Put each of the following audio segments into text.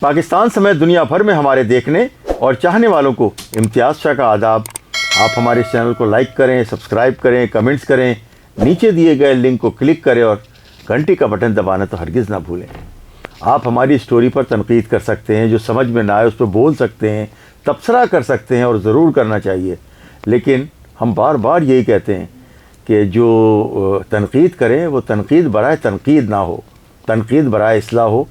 पाकिस्तान समेत दुनिया भर में हमारे देखने और चाहने वालों को इम्तियाज़ शाह का आदाब। आप हमारे चैनल को लाइक करें, सब्सक्राइब करें, कमेंट्स करें, नीचे दिए गए लिंक को क्लिक करें और घंटी का बटन दबाना तो हरगिज़ ना भूलें। आप हमारी स्टोरी पर तनकीद कर सकते हैं, जो समझ में ना आए उस पर बोल सकते हैं, तबसरा कर सकते हैं और ज़रूर करना चाहिए। लेकिन हम बार बार यही कहते हैं कि जो तनकीद करें वो तनकीद बराए तनकीद ना हो, तनकीद बराए इस्लाह हो।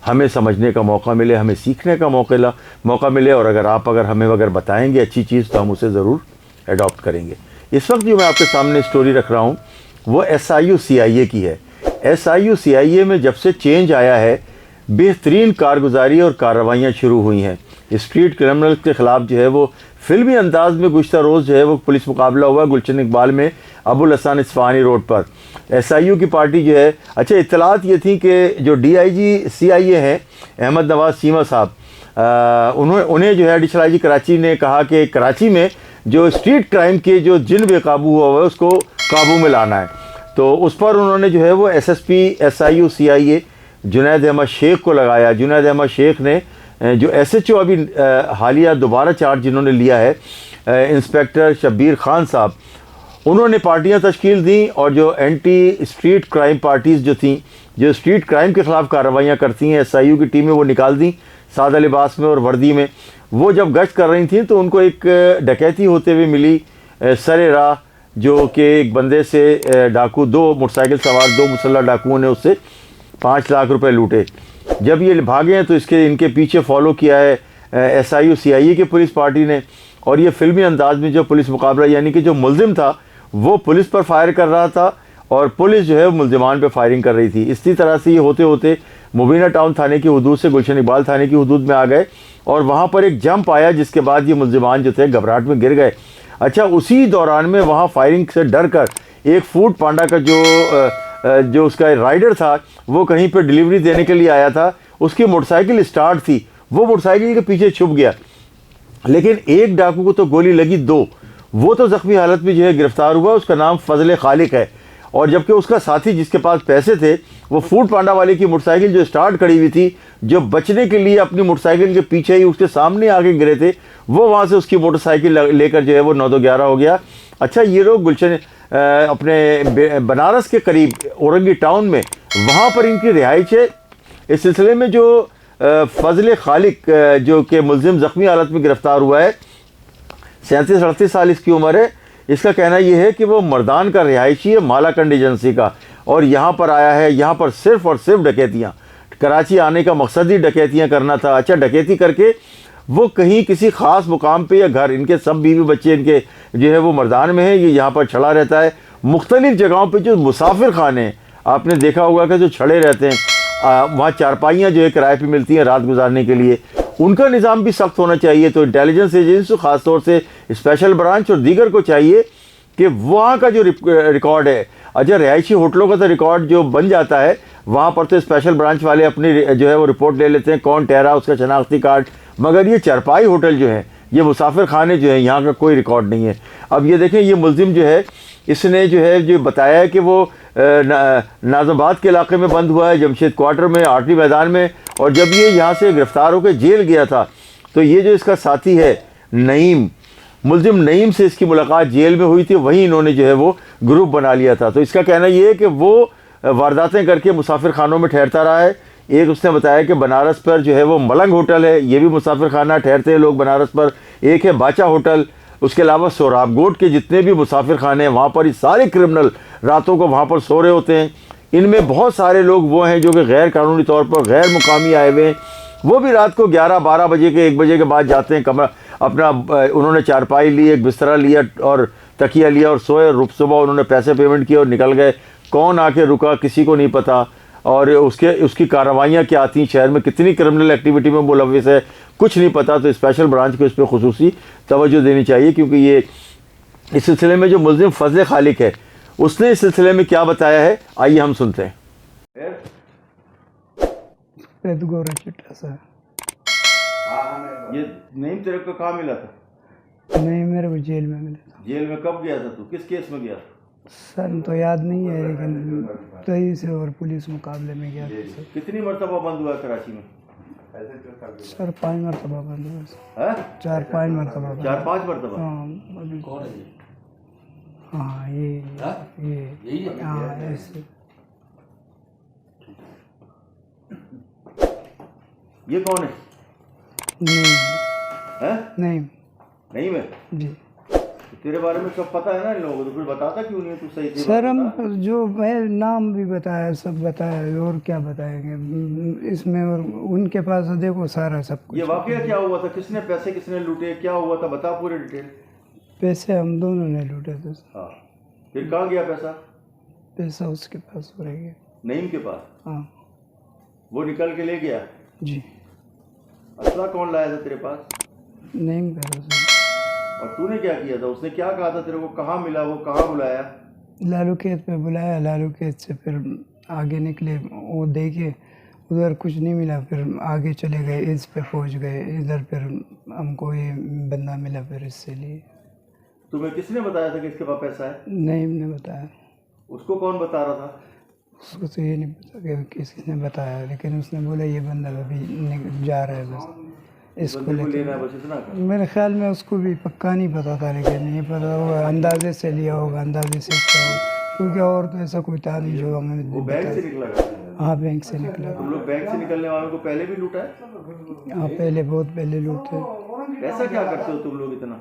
हमें समझने का मौका मिले, हमें सीखने का मौका मिले, और अगर हमें बताएंगे अच्छी चीज़ तो हम उसे ज़रूर एडॉप्ट करेंगे। इस वक्त जो मैं आपके सामने स्टोरी रख रहा हूँ वो SIU CIA की है। SIU CIA में जब से चेंज आया है बेहतरीन कारगुजारी और कार्रवाइयाँ शुरू हुई हैं। स्ट्रीट क्रिमिनल के ख़िलाफ़ जो है वो फिल्मी अंदाज में गुज़श्ता रोज़ जो है वो पुलिस मुकाबला हुआ गुलशन इकबाल में अबुल हसन इस्फहानी रोड पर। SIU की पार्टी जो है, अच्छा इत्तलात ये थी कि जो DIG CIA हैं अहमद नवाज चीमा साहब, उन्हें जो है एडिशनल IG कराची ने कहा कि कराची में जो स्ट्रीट क्राइम के जो जिन बेकाबू हुआ हुआ है उसको काबू में लाना है। तो उस पर उन्होंने जो है वो SSP SIU CIA Junaid Ahmad Sheikh को लगाया। जुनैद अहमद शेख ने जो SHO अभी हालिया दोबारा चार्ज जिन्होंने लिया है, इंस्पेक्टर शब्बीर खान साहब, उन्होंने पार्टियां तश्कील दी और जो एंटी स्ट्रीट क्राइम पार्टीज़ जो थीं, जो स्ट्रीट क्राइम के ख़िलाफ़ कार्रवाइयाँ करती हैं, SIU की टीमें वो निकाल दी सादा लिबास में और वर्दी में। वो जब गश्त कर रही थी तो उनको एक डकैती होते हुए मिली सरे राह, जो कि एक बंदे से डाकू, दो मोटरसाइकिल सवार दो मुसल्लह डाकुओं ने उससे 5 लाख रुपए लूटे। जब ये भागे हैं तो इनके पीछे फॉलो किया है SIU CIA की पुलिस पार्टी ने, और ये फिल्मी अंदाज में जो पुलिस मुकाबला, यानी कि जो मुल्जिम था वो पुलिस पर फायर कर रहा था और पुलिस जो है मुल्जिमान पे फायरिंग कर रही थी। इसी तरह से ये होते होते मुबीना टाउन थाने की हदूद से गुलशन इकबाल थाने की हदूद में आ गए और वहाँ पर एक जंप आया जिसके बाद ये मुल्जिमान जो थे घबराहट में गिर गए। अच्छा, उसी दौरान में वहाँ फायरिंग से डर कर एक फूड पांडा का जो उसका राइडर था वो कहीं पर डिलीवरी देने के लिए आया था, उसकी मोटरसाइकिल स्टार्ट थी, वो मोटरसाइकिल के पीछे छुप गया। लेकिन एक डाकू को तो गोली लगी, दो वो तो ज़ख्मी हालत में जो है गिरफ्तार हुआ, उसका नाम फजल खालिक है। और जबकि उसका साथी जिसके पास पैसे थे वो फूड पांडा वाले की मोटरसाइकिल जो स्टार्ट खड़ी हुई थी, जो बचने के लिए अपनी मोटरसाइकिल के पीछे ही उसके सामने आगे गिरे थे, वो वहाँ से उसकी मोटरसाइकिल लेकर जो है वो 9-11 हो गया। अच्छा, ये लोग गुलशन अपने बनारस के करीब औरंगी टाउन में वहाँ पर इनकी रिहाइश है। इस सिलसिले में जो फजल खालिक जो कि मुल्जिम ज़ख्मी हालत में गिरफ्तार हुआ है, 37-38 साल इसकी उम्र है। इसका कहना यह है कि वो मर्दान का रिहायशी है, मालाकंड एजेंसी का, और यहाँ पर आया है, यहाँ पर सिर्फ़ और सिर्फ डकैतियाँ, कराची आने का मकसद ही डकैतियाँ करना था। अच्छा, डकैती करके वो कहीं किसी ख़ास मुकाम पे या घर, इनके सब बीवी बच्चे इनके जो है वो मर्दान में है, ये यहाँ पर छड़ा रहता है। मुख्तलिफ़ जगहों पर जो मुसाफिर खाने हैं आपने देखा होगा कि जो छड़े रहते हैं, वहाँ चारपाइयाँ जो है किराए पे मिलती हैं रात गुजारने के लिए, उनका निज़ाम भी सख्त होना चाहिए। तो इंटेलिजेंस एजेंसी ख़ास तौर से स्पेशल ब्रांच और दीगर को चाहिए कि वहाँ का जो रिकॉर्ड है, अच्छा रिहायशी होटलों का तो रिकॉर्ड जो बन जाता है वहाँ पर तो स्पेशल ब्रांच वाले अपनी जो है वो रिपोर्ट ले लेते हैं, कौन ठहरा, उसका शनाख्ती कार्ड, मगर ये चारपाई होटल जो है, ये मुसाफिर खाने जो है, यहाँ का कोई रिकॉर्ड नहीं है। अब ये देखें, ये मुल्जिम जो है इसने जो बताया है कि वो नाज़माबाद के इलाके में बंद हुआ है, जमशेद क्वार्टर में, आर्टरी मैदान में, और जब ये यहाँ से गिरफ़्तार होकर जेल गया था तो ये जो इसका साथी है नईम, मुल्जिम नईम से इसकी मुलाकात जेल में हुई थी, वहीं इन्होंने जो है वो ग्रुप बना लिया था। तो इसका कहना ये है कि वो वारदातें करके मुसाफिर खानों में ठहरता रहा है। एक उसने बताया कि बनारस पर जो है वो मलंग होटल है, ये भी मुसाफिर खाना, ठहरते हैं लोग बनारस पर। एक है बाचा होटल, उसके अलावा सोराबगोट के जितने भी मुसाफिर खाने हैं वहाँ पर ये सारे क्रिमिनल रातों को वहाँ पर सो रहे होते हैं। इनमें बहुत सारे लोग वो हैं जो कि गैर कानूनी तौर पर गैर मुकामी आए हुए हैं, वो भी रात को 11-12 बजे के 1 बजे के बाद जाते हैं, कमरा अपना उन्होंने चारपाई ली, एक बिस्तरा लिया और तकिया लिया और सोए। सुबह उन्होंने पैसे पेमेंट किए और निकल गए। कौन आके रुका किसी को नहीं पता, और उसकी कार्रवाइयाँ क्या आती हैं, शहर में कितनी क्रिमिनल एक्टिविटी में मुलव्विस है, कुछ नहीं पता। तो स्पेशल ब्रांच को इस पर खुसूसी तवज्जो देनी चाहिए, क्योंकि ये इस सिलसिले में जो मुल्जिम फजल खालिक है उसने इस सिलसिले में क्या बताया है, आइए हम सुनते हैं। ये नहीं तेरे को कहाँ मिला था? नहीं, मेरे को जेल में मिला था। जेल में कब गया था तू, किस केस में गया? सर तो याद नहीं है, लेकिन 23 और पुलिस मुकाबले में गया था। कितनी मरतबा बंद हुआ कराची में? सर 5 मरतबा बंद हुआ सर। हैं? 4-5 मरतबा बंद। 4-5 मरतबा। हाँ अभी कौन है ये? हाँ ये हाँ? ये यही है? हाँ ऐसे ये कौन है? नहीं हैं? नहीं नहीं मैं जी तेरे बारे में सब पता है ना इन लोगों को, तो फिर बताता क्यों नहीं है तू सही से? सर हम जो मैं नाम भी बताया सब बताया और क्या बताएंगे इसमें, और उनके पास देखो सारा सब कुछ। ये वाकया क्या हुआ था? किसने पैसे किसने लूटे? क्या हुआ था? बता पूरी डिटेल। पैसे हम दोनों ने लूटे थे सर। हाँ, फिर कहाँ गया पैसा? पैसा उसके पास रह गया। नईम के पास? हाँ वो निकल के ले गया? जी असला कौन लाया था तेरे पास? नहीं करो सर। और तूने क्या किया था? उसने क्या कहा था तेरे को? कहाँ मिला वो? कहाँ बुलाया? लालू खेत पे बुलाया, लालू खेत से फिर आगे निकले, वो देखे उधर कुछ नहीं मिला, फिर आगे चले गए, इस पे पहुंच गए, इधर फिर हमको ये बंदा मिला, फिर इससे लिए। तुम्हें किसने बताया था कि इसके पास पैसा है? नहीं ने बताया, उसको कौन बता रहा था? उसको तो ये नहीं पता कि किसने बताया, लेकिन उसने बोला ये बंदा अभी जा रहा है बस इसको बंदे को लेके। लेना है बस, इतना कर। मेरे ख्याल में उसको भी पक्का नहीं पता था, लेकिन नहीं पता होगा, अंदाजे से लिया होगा, अंदाजे से क्या होगा, क्योंकि और तो ऐसा कोई था नहीं जो हमें वो बैंक से बता। निकला था? हाँ बैंक से निकला। तुम लोग बैंक से निकलने वालों को पहले भी लूटा है? हाँ पहले बहुत पहले लूटे, ऐसा क्या करते हो तुम लोग इतना?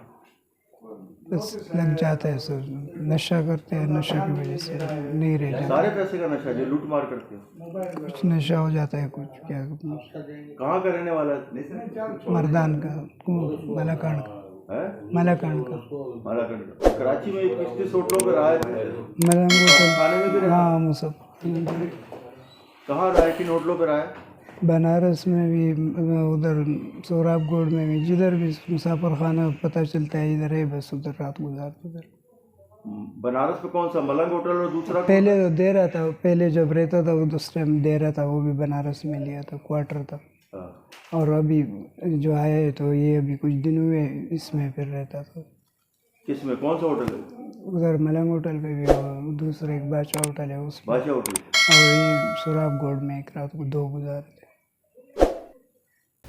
बस लग जाता है सर, नशा करते हैं, नशा की वजह से नहीं रह जाता, सारे पैसे का नशा जो लूट मार करते हो? कुछ नशा हो जाता है, कुछ क्या कहाँ का रहने वाला है? मर्दान का, मलाकांड का, हैं? मलाकांड का, मालाखंड का। कराची में किस होटलों पर रहा है? मलंगो खाने में भी तो रहा? हाँ वो सब। कहाँ रहा है? किन होटलों पर रहा है? बनारस में भी, उधर सोहराबगढ़ में भी, जिधर भी मुसाफिर खाना पता चलता है इधर है, बस उधर रात गुजारते उधर। बनारस में कौन सा? मलंग होटल और दूसरा? पहले तो दे रहा था, पहले जब रहता था वो उस टाइम दे रहा था, वो भी बनारस में लिया था, क्वार्टर था। हाँ। और अभी जो आया है तो ये अभी कुछ दिन हुए इसमें फिर रहता था। किसमें? कौन सा होटल है? उधर मलंग होटल पे भी, और दूसरा एक बादशाह होटल है उसमें, बादशाह होटल। और ये सोहराबगढ़ में एक रात को 2 गुजारे थे।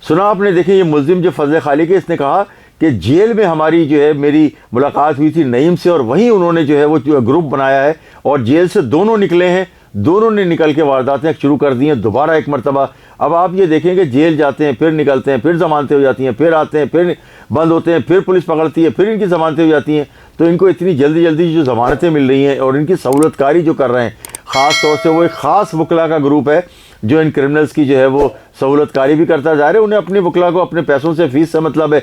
सुना आपने? देखिए ये मुल्जिम जो फजल खालिक है, इसने कहा कि जेल में हमारी जो है मेरी मुलाकात हुई थी नईम से, और वहीं उन्होंने जो है वो ग्रुप बनाया है, और जेल से दोनों निकले हैं, दोनों ने निकल के वारदातें शुरू कर दी हैं दोबारा एक मरतबा। अब आप ये देखेंगे जेल जाते हैं, फिर निकलते हैं, फिर जमानतें हो जाती हैं, फिर आते हैं, फिर बंद होते हैं, फिर पुलिस पकड़ती है, फिर इनकी जमानतें हो जाती हैं। तो इनको इतनी जल्दी जल्दी जो जमानतें मिल रही हैं और इनकी सहूलतकारी जो कर रहे हैं, ख़ास तौर से वो एक ख़ास वकला का ग्रुप है जो इन क्रिमिनल्स की जो है वो सहूलतकारी भी करता जा रहा है। उन्हें अपने वकला को अपने पैसों से फीस से मतलब है,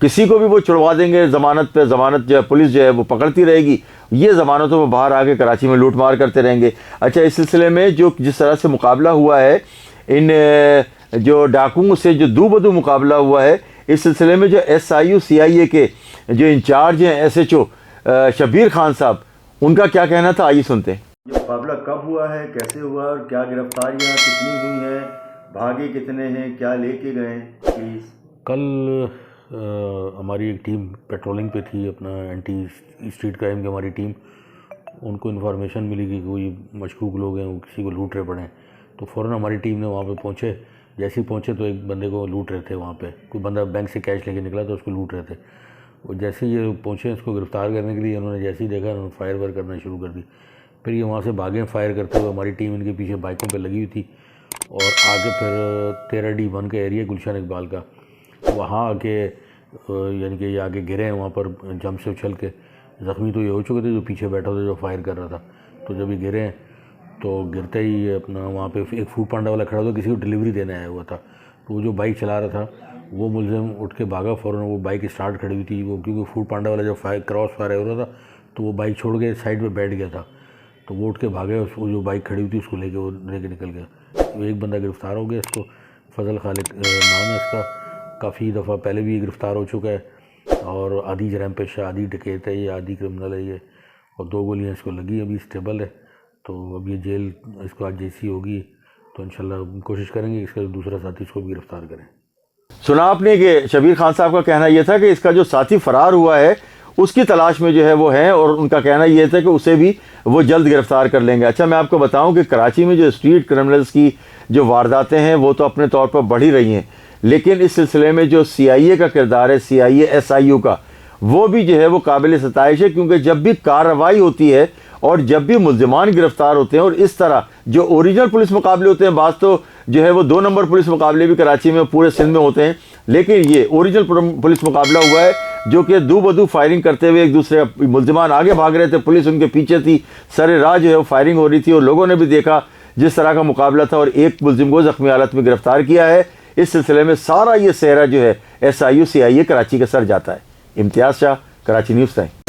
किसी को भी वो छुड़वा देंगे ज़मानत पे, ज़मानत जो है पुलिस जो है वो पकड़ती रहेगी, ये ज़मानतों में बाहर आके कराची में लूट मार करते रहेंगे। अच्छा, इस सिलसिले में जो जिस तरह से मुकाबला हुआ है इन जो डाकुओं से, जो दो बदू मुकाबला हुआ है, इस सिलसिले में जो SIU CIA के जो इंचार्ज हैं SHO शबीर खान साहब, उनका क्या कहना था, आइए सुनते हैं। ये मुकाबला कब हुआ है, कैसे हुआ, और क्या गिरफ्तारियाँ कितनी हुई हैं, भागे कितने हैं, क्या लेके गए, प्लीज़। कल हमारी एक टीम पेट्रोलिंग पे थी, अपना एंटी स्ट्रीट क्राइम की हमारी टीम, उनको इन्फॉर्मेशन मिली कि कोई मशकूक लोग हैं, वो किसी को लूट रहे पड़े हैं, तो फ़ौरन हमारी टीम ने वहाँ पे पहुँचे। जैसे ही पहुँचे तो एक बंदे को लूट रहे थे वहाँ पे, कोई बंदा बैंक से कैश लेके निकला तो उसको लूट रहे थे। वो जैसे ही ये पहुँचे उसको गिरफ़्तार करने के लिए, उन्होंने जैसे ही देखा उन्होंने फायर वायर करना शुरू कर दी। फिर ये वहाँ से भागे फायर करते हुए, हमारी टीम इनके पीछे बाइकों पे लगी हुई थी, और आगे फिर 13D1 का एरिया गुलशन इकबाल का, वहाँ आके यानी कि ये आगे गिरे हैं वहाँ पर जम से उछल के। ज़ख्मी तो ये हो चुके थे जो पीछे बैठा था जो फायर कर रहा था। तो जब ये गिरे हैं तो गिरते ही अपना वहाँ पे एक फूड पांडा वाला खड़ा था, किसी को डिलीवरी देने आया हुआ था, तो वो जो बाइक चला रहा था वो मुलजिम उठ के भागा फ़ौरन। वो बाइक स्टार्ट खड़ी हुई थी, वो क्योंकि फूड पांडा वाला जब फायर क्रॉस फायर हो रहा था तो वो बाइक छोड़ के साइड पे बैठ गया था, तो वो उठ के भागे, उसको जो बाइक खड़ी हुई थी उसको लेके वो लेके निकल गया। तो एक बंदा गिरफ़्तार हो गया, इसको फजल खालिक नाम है इसका, काफ़ी दफ़ा पहले भी गिरफ़्तार हो चुका है, और आधी जराइम पेशा, आधी डकैत है ये, आधी क्रिमिनल है ये, और 2 गोलियाँ इसको लगी, अभी स्टेबल है। तो अब ये जेल इसको आज जैसी होगी तो इंशाल्लाह कोशिश करेंगे इसका दूसरा साथी इसको भी गिरफ़्तार करें। सुना आपने कि शबीर खान साहब का कहना यह था कि इसका जो साथी फ़रार हुआ है उसकी तलाश में जो है वो है, और उनका कहना यह था कि उसे भी वो जल्द गिरफ़्तार कर लेंगे। अच्छा, मैं आपको बताऊं कि कराची में जो स्ट्रीट क्रिमिनल्स की जो वारदातें हैं वो तो अपने तौर पर बढ़ ही रही हैं, लेकिन इस सिलसिले में जो CIA का किरदार है, CIA SIU का, वो भी जो है वो काबिल सताइश है, क्योंकि जब भी कार्रवाई होती है और जब भी मुल्ज़िमान गिरफ्तार होते हैं, और इस तरह जो ओरिजिनल पुलिस मुकाबले होते हैं, बात तो जो है वो 2 नंबर पुलिस मुकाबले भी कराची में पूरे सिंध में होते हैं, लेकिन ये ओरिजिनल पुलिस मुकाबला हुआ है जो कि दो बदू फायरिंग करते हुए एक दूसरे, मुल्ज़िमान आगे भाग रहे थे, पुलिस उनके पीछे थी, सरे राह जो है वो फायरिंग हो रही थी, और लोगों ने भी देखा जिस तरह का मुकाबला था, और एक मुल्ज़िम को ज़ख्मी हालत में गिरफ्तार किया है। इस सिलसिले में सारा ये सेहरा जो है SIU CIA कराची का सर जाता है। इम्तियाज़ शाह, कराची न्यूज़ टाइम।